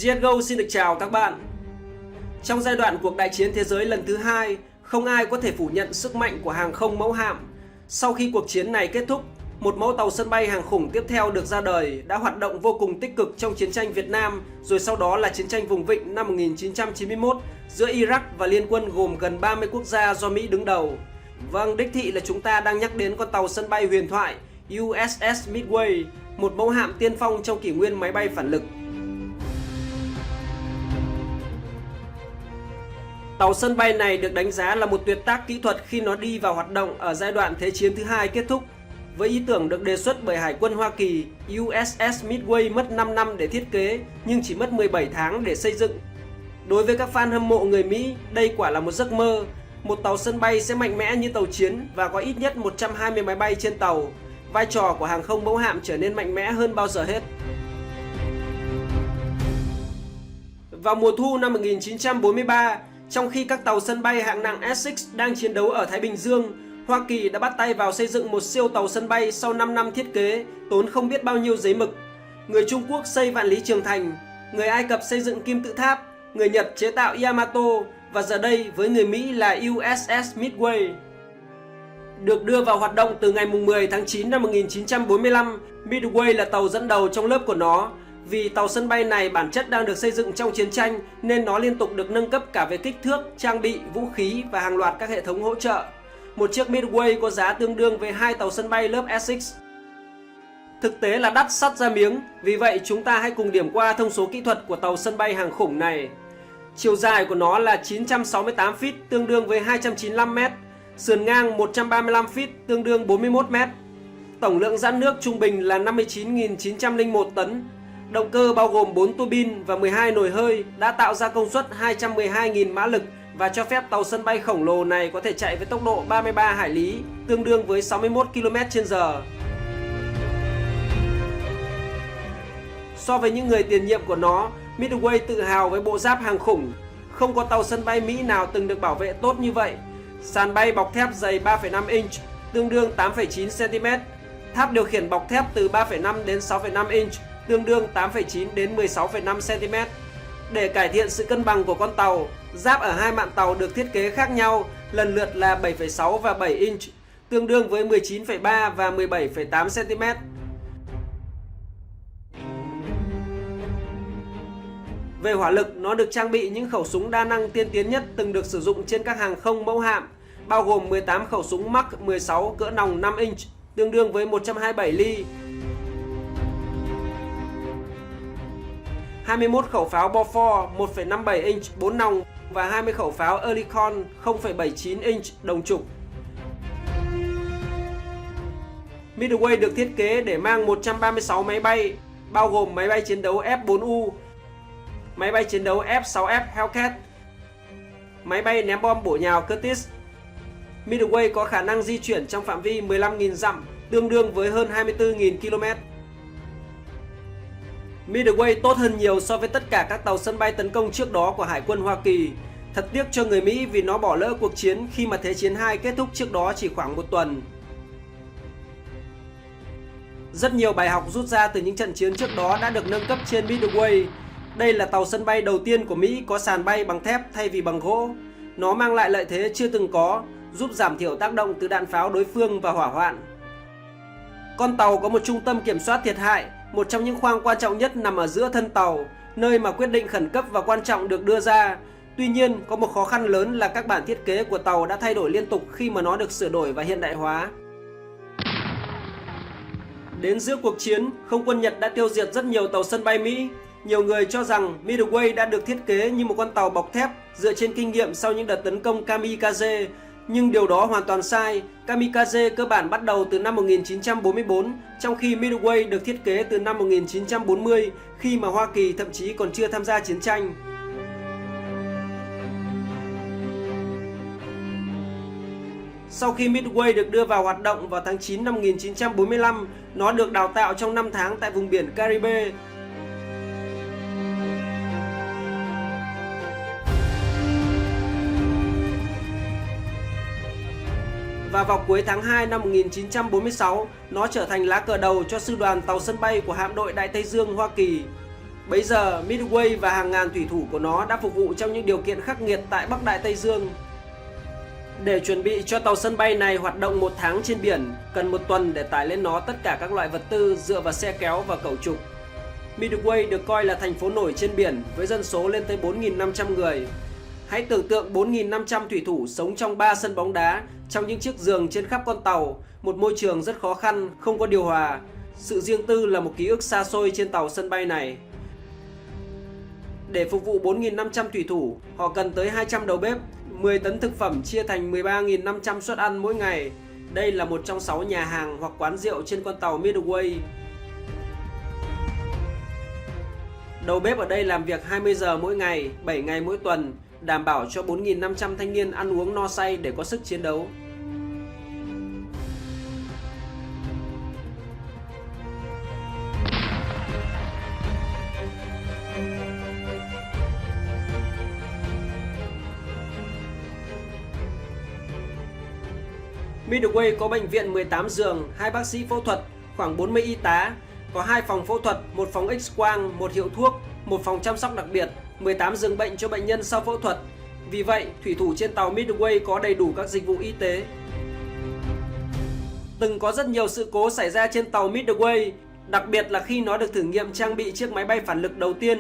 GSGO xin được chào các bạn. Trong giai đoạn cuộc đại chiến thế giới lần thứ hai, không ai có thể phủ nhận sức mạnh của hàng không mẫu hạm. Sau khi cuộc chiến này kết thúc, một mẫu tàu sân bay hàng khủng tiếp theo được ra đời đã hoạt động vô cùng tích cực trong chiến tranh Việt Nam, rồi sau đó là chiến tranh vùng vịnh năm 1991 giữa Iraq và Liên quân gồm gần 30 quốc gia do Mỹ đứng đầu. Vâng, đích thị là chúng ta đang nhắc đến con tàu sân bay huyền thoại USS Midway, một mẫu hạm tiên phong trong kỷ nguyên máy bay phản lực. Tàu sân bay này được đánh giá là một tuyệt tác kỹ thuật khi nó đi vào hoạt động ở giai đoạn Thế chiến thứ hai kết thúc. Với ý tưởng được đề xuất bởi Hải quân Hoa Kỳ, USS Midway mất 5 năm để thiết kế nhưng chỉ mất 17 tháng để xây dựng. Đối với các fan hâm mộ người Mỹ, đây quả là một giấc mơ. Một tàu sân bay sẽ mạnh mẽ như tàu chiến và có ít nhất 120 máy bay trên tàu. Vai trò của hàng không mẫu hạm trở nên mạnh mẽ hơn bao giờ hết. Vào mùa thu năm 1943, trong khi các tàu sân bay hạng nặng Essex đang chiến đấu ở Thái Bình Dương, Hoa Kỳ đã bắt tay vào xây dựng một siêu tàu sân bay sau 5 năm thiết kế, tốn không biết bao nhiêu giấy mực. Người Trung Quốc xây Vạn Lý Trường Thành, người Ai Cập xây dựng Kim Tự Tháp, người Nhật chế tạo Yamato và giờ đây với người Mỹ là USS Midway. Được đưa vào hoạt động từ ngày 10 tháng 9 năm 1945, Midway là tàu dẫn đầu trong lớp của nó. Vì tàu sân bay này bản chất đang được xây dựng trong chiến tranh nên nó liên tục được nâng cấp cả về kích thước, trang bị, vũ khí và hàng loạt các hệ thống hỗ trợ. Một chiếc Midway có giá tương đương với 2 tàu sân bay lớp Essex. Thực tế là đắt sắt ra miếng, vì vậy chúng ta hãy cùng điểm qua thông số kỹ thuật của tàu sân bay hàng khủng này. Chiều dài của nó là 968 feet tương đương với 295 m, sườn ngang 135 feet tương đương 41 m. Tổng lượng dãn nước trung bình là 59.901 tấn. Động cơ bao gồm 4 tua bin và 12 nồi hơi đã tạo ra công suất 212.000 mã lực và cho phép tàu sân bay khổng lồ này có thể chạy với tốc độ 33 hải lý, tương đương với 61 km/h. So với những người tiền nhiệm của nó, Midway tự hào với bộ giáp hàng khủng. Không có tàu sân bay Mỹ nào từng được bảo vệ tốt như vậy. Sàn bay bọc thép dày 3,5 inch, tương đương 8,9 cm. Tháp điều khiển bọc thép từ 3,5 đến 6,5 inch, tương đương 8,9 đến 16,5 cm. Để cải thiện sự cân bằng của con tàu, giáp ở hai mạn tàu được thiết kế khác nhau, lần lượt là 7,6 và 7 inch, tương đương với 19,3 và 17,8 cm. Về hỏa lực, nó được trang bị những khẩu súng đa năng tiên tiến nhất từng được sử dụng trên các hàng không mẫu hạm, bao gồm 18 khẩu súng Mark 16 cỡ nòng 5 inch, tương đương với 127 ly, 21 khẩu pháo Bofors 1,57 inch 4 nòng và 20 khẩu pháo Oerlikon 0,79 inch đồng trục. Midway được thiết kế để mang 136 máy bay, bao gồm máy bay chiến đấu F-4U, máy bay chiến đấu F-6F Hellcat, máy bay ném bom bổ nhào Curtiss. Midway có khả năng di chuyển trong phạm vi 15.000 dặm, tương đương với hơn 24.000 km. Midway tốt hơn nhiều so với tất cả các tàu sân bay tấn công trước đó của Hải quân Hoa Kỳ. Thật tiếc cho người Mỹ vì nó bỏ lỡ cuộc chiến khi mà Thế chiến II kết thúc trước đó chỉ khoảng một tuần. Rất nhiều bài học rút ra từ những trận chiến trước đó đã được nâng cấp trên Midway. Đây là tàu sân bay đầu tiên của Mỹ có sàn bay bằng thép thay vì bằng gỗ. Nó mang lại lợi thế chưa từng có, giúp giảm thiểu tác động từ đạn pháo đối phương và hỏa hoạn. Con tàu có một trung tâm kiểm soát thiệt hại, một trong những khoang quan trọng nhất nằm ở giữa thân tàu, nơi mà quyết định khẩn cấp và quan trọng được đưa ra. Tuy nhiên, có một khó khăn lớn là các bản thiết kế của tàu đã thay đổi liên tục khi mà nó được sửa đổi và hiện đại hóa. Đến giữa cuộc chiến, không quân Nhật đã tiêu diệt rất nhiều tàu sân bay Mỹ. Nhiều người cho rằng Midway đã được thiết kế như một con tàu bọc thép dựa trên kinh nghiệm sau những đợt tấn công kamikaze. Nhưng điều đó hoàn toàn sai. Kamikaze cơ bản bắt đầu từ năm 1944, trong khi Midway được thiết kế từ năm 1940, khi mà Hoa Kỳ thậm chí còn chưa tham gia chiến tranh. Sau khi Midway được đưa vào hoạt động vào tháng 9 năm 1945, nó được đào tạo trong 5 tháng tại vùng biển Caribe. Và vào cuối tháng 2 năm 1946, nó trở thành lá cờ đầu cho sư đoàn tàu sân bay của hạm đội Đại Tây Dương Hoa Kỳ. Bấy giờ, Midway và hàng ngàn thủy thủ của nó đã phục vụ trong những điều kiện khắc nghiệt tại Bắc Đại Tây Dương. Để chuẩn bị cho tàu sân bay này hoạt động 1 tháng trên biển, cần 1 tuần để tải lên nó tất cả các loại vật tư dựa vào xe kéo và cẩu trục. Midway được coi là thành phố nổi trên biển với dân số lên tới 4.500 người. Hãy tưởng tượng 4.500 thủy thủ sống trong 3 sân bóng đá, trong những chiếc giường trên khắp con tàu, một môi trường rất khó khăn, không có điều hòa. Sự riêng tư là một ký ức xa xôi trên tàu sân bay này. Để phục vụ 4.500 thủy thủ, họ cần tới 200 đầu bếp, 10 tấn thực phẩm chia thành 13.500 suất ăn mỗi ngày. Đây là một trong 6 nhà hàng hoặc quán rượu trên con tàu Midway. Đầu bếp ở đây làm việc 20 giờ mỗi ngày, 7 ngày mỗi tuần, đảm bảo cho 4.500 thanh niên ăn uống no say để có sức chiến đấu. Midway có bệnh viện 18 giường, 2 bác sĩ phẫu thuật, khoảng 40 y tá, có 2 phòng phẫu thuật, 1 phòng X-quang, 1 hiệu thuốc, 1 phòng chăm sóc đặc biệt, 18 giường bệnh cho bệnh nhân sau phẫu thuật. Vì vậy, thủy thủ trên tàu Midway có đầy đủ các dịch vụ y tế. Từng có rất nhiều sự cố xảy ra trên tàu Midway, đặc biệt là khi nó được thử nghiệm trang bị chiếc máy bay phản lực đầu tiên.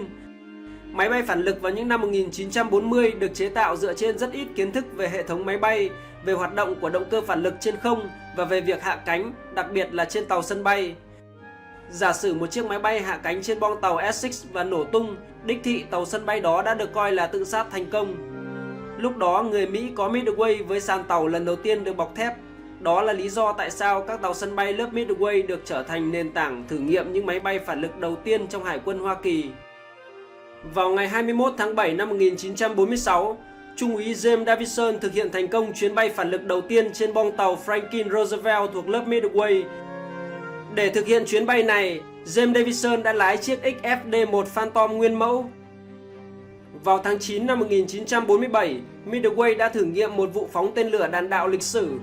Máy bay phản lực vào những năm 1940 được chế tạo dựa trên rất ít kiến thức về hệ thống máy bay, về hoạt động của động cơ phản lực trên không và về việc hạ cánh, đặc biệt là trên tàu sân bay. Giả sử một chiếc máy bay hạ cánh trên boong tàu Essex và nổ tung, đích thị tàu sân bay đó đã được coi là tự sát thành công. Lúc đó, người Mỹ có Midway với sàn tàu lần đầu tiên được bọc thép. Đó là lý do tại sao các tàu sân bay lớp Midway được trở thành nền tảng thử nghiệm những máy bay phản lực đầu tiên trong Hải quân Hoa Kỳ. Vào ngày 21 tháng 7 năm 1946, Trung úy James Davison thực hiện thành công chuyến bay phản lực đầu tiên trên boong tàu Franklin Roosevelt thuộc lớp Midway. Để thực hiện chuyến bay này, James Davison đã lái chiếc XFD-1 Phantom nguyên mẫu. Vào tháng 9 năm 1947, Midway đã thử nghiệm một vụ phóng tên lửa đạn đạo lịch sử.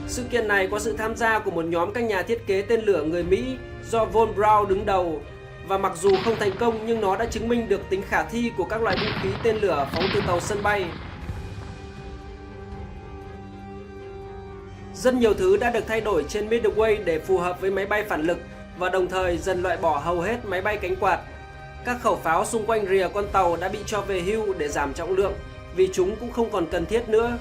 Sự kiện này có sự tham gia của một nhóm các nhà thiết kế tên lửa người Mỹ do Von Braun đứng đầu. Và mặc dù không thành công nhưng nó đã chứng minh được tính khả thi của các loại vũ khí tên lửa phóng từ tàu sân bay. Rất nhiều thứ đã được thay đổi trên Midway để phù hợp với máy bay phản lực và đồng thời dần loại bỏ hầu hết máy bay cánh quạt. Các khẩu pháo xung quanh rìa con tàu đã bị cho về hưu để giảm trọng lượng vì chúng cũng không còn cần thiết nữa.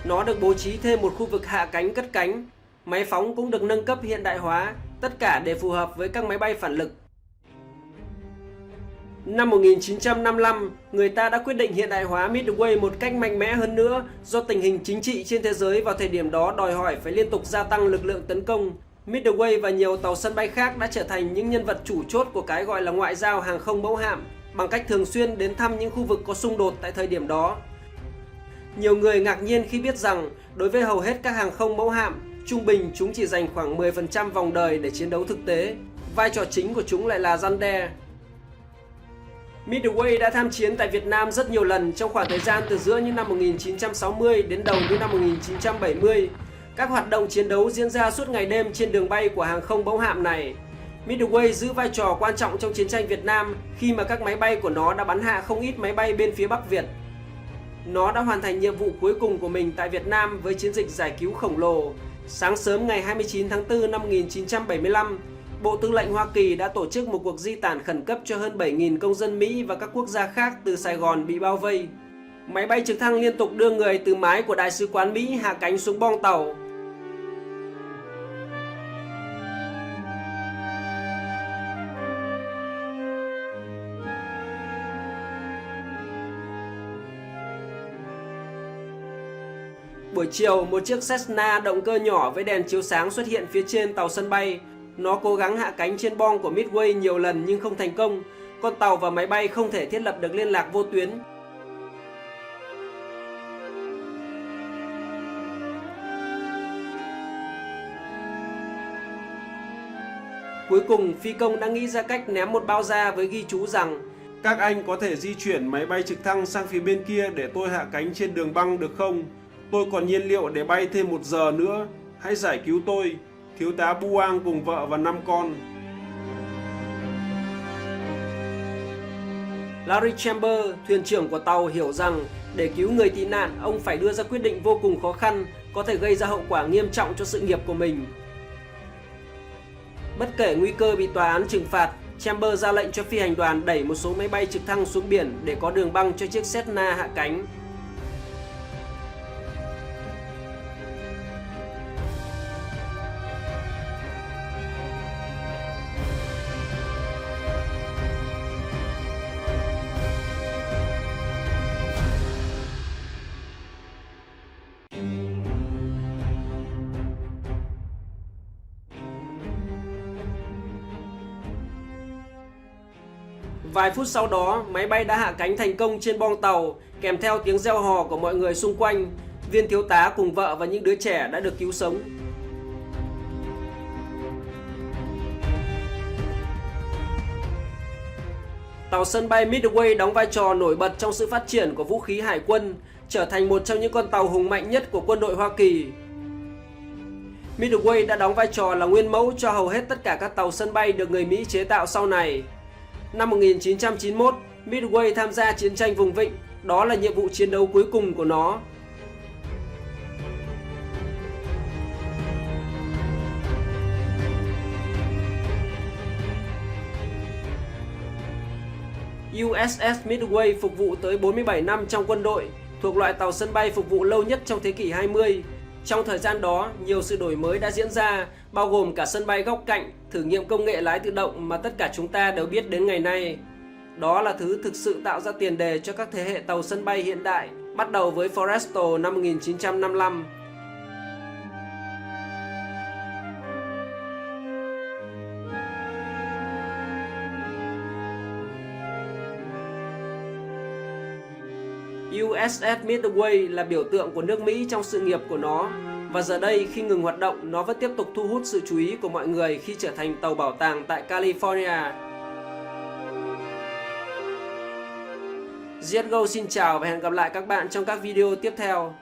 Nó được bố trí thêm một khu vực hạ cánh cất cánh. Máy phóng cũng được nâng cấp hiện đại hóa, tất cả để phù hợp với các máy bay phản lực. Năm 1955, người ta đã quyết định hiện đại hóa Midway một cách mạnh mẽ hơn nữa do tình hình chính trị trên thế giới vào thời điểm đó đòi hỏi phải liên tục gia tăng lực lượng tấn công. Midway và nhiều tàu sân bay khác đã trở thành những nhân vật chủ chốt của cái gọi là ngoại giao hàng không mẫu hạm bằng cách thường xuyên đến thăm những khu vực có xung đột tại thời điểm đó. Nhiều người ngạc nhiên khi biết rằng đối với hầu hết các hàng không mẫu hạm, trung bình chúng chỉ dành khoảng 10% vòng đời để chiến đấu thực tế. Vai trò chính của chúng lại là răn đe. Midway đã tham chiến tại Việt Nam rất nhiều lần trong khoảng thời gian từ giữa những năm 1960 đến đầu những năm 1970. Các hoạt động chiến đấu diễn ra suốt ngày đêm trên đường bay của hàng không mẫu hạm này. Midway giữ vai trò quan trọng trong chiến tranh Việt Nam khi mà các máy bay của nó đã bắn hạ không ít máy bay bên phía Bắc Việt. Nó đã hoàn thành nhiệm vụ cuối cùng của mình tại Việt Nam với chiến dịch giải cứu khổng lồ. Sáng sớm ngày 29 tháng 4 năm 1975, Bộ Tư lệnh Hoa Kỳ đã tổ chức một cuộc di tản khẩn cấp cho hơn 7.000 công dân Mỹ và các quốc gia khác từ Sài Gòn bị bao vây. Máy bay trực thăng liên tục đưa người từ mái của Đại sứ quán Mỹ hạ cánh xuống boong tàu. Buổi chiều, một chiếc Cessna động cơ nhỏ với đèn chiếu sáng xuất hiện phía trên tàu sân bay. Nó cố gắng hạ cánh trên boong của Midway nhiều lần nhưng không thành công. Con tàu và máy bay không thể thiết lập được liên lạc vô tuyến. Cuối cùng, phi công đã nghĩ ra cách ném một bao da với ghi chú rằng: "Các anh có thể di chuyển máy bay trực thăng sang phía bên kia để tôi hạ cánh trên đường băng được không?" Tôi còn nhiên liệu để bay thêm 1 giờ nữa. Hãy giải cứu tôi, thiếu tá Buang cùng vợ và 5 con. Larry Chamber, thuyền trưởng của tàu, hiểu rằng để cứu người tị nạn, ông phải đưa ra quyết định vô cùng khó khăn, có thể gây ra hậu quả nghiêm trọng cho sự nghiệp của mình. Bất kể nguy cơ bị tòa án trừng phạt, Chamber ra lệnh cho phi hành đoàn đẩy một số máy bay trực thăng xuống biển để có đường băng cho chiếc Cessna hạ cánh. Vài phút sau đó, máy bay đã hạ cánh thành công trên boong tàu, kèm theo tiếng reo hò của mọi người xung quanh. Viên thiếu tá cùng vợ và những đứa trẻ đã được cứu sống. Tàu sân bay Midway đóng vai trò nổi bật trong sự phát triển của vũ khí hải quân, trở thành một trong những con tàu hùng mạnh nhất của quân đội Hoa Kỳ. Midway đã đóng vai trò là nguyên mẫu cho hầu hết tất cả các tàu sân bay được người Mỹ chế tạo sau này. Năm 1991, Midway tham gia chiến tranh vùng vịnh, đó là nhiệm vụ chiến đấu cuối cùng của nó. USS Midway phục vụ tới 47 năm trong quân đội, thuộc loại tàu sân bay phục vụ lâu nhất trong thế kỷ 20. Trong thời gian đó, nhiều sự đổi mới đã diễn ra, bao gồm cả sân bay góc cạnh, thử nghiệm công nghệ lái tự động mà tất cả chúng ta đều biết đến ngày nay. Đó là thứ thực sự tạo ra tiền đề cho các thế hệ tàu sân bay hiện đại, bắt đầu với Forrestal năm 1955. USS Midway là biểu tượng của nước Mỹ trong sự nghiệp của nó, và giờ đây khi ngừng hoạt động, nó vẫn tiếp tục thu hút sự chú ý của mọi người khi trở thành tàu bảo tàng tại California. ZGO xin chào và hẹn gặp lại các bạn trong các video tiếp theo.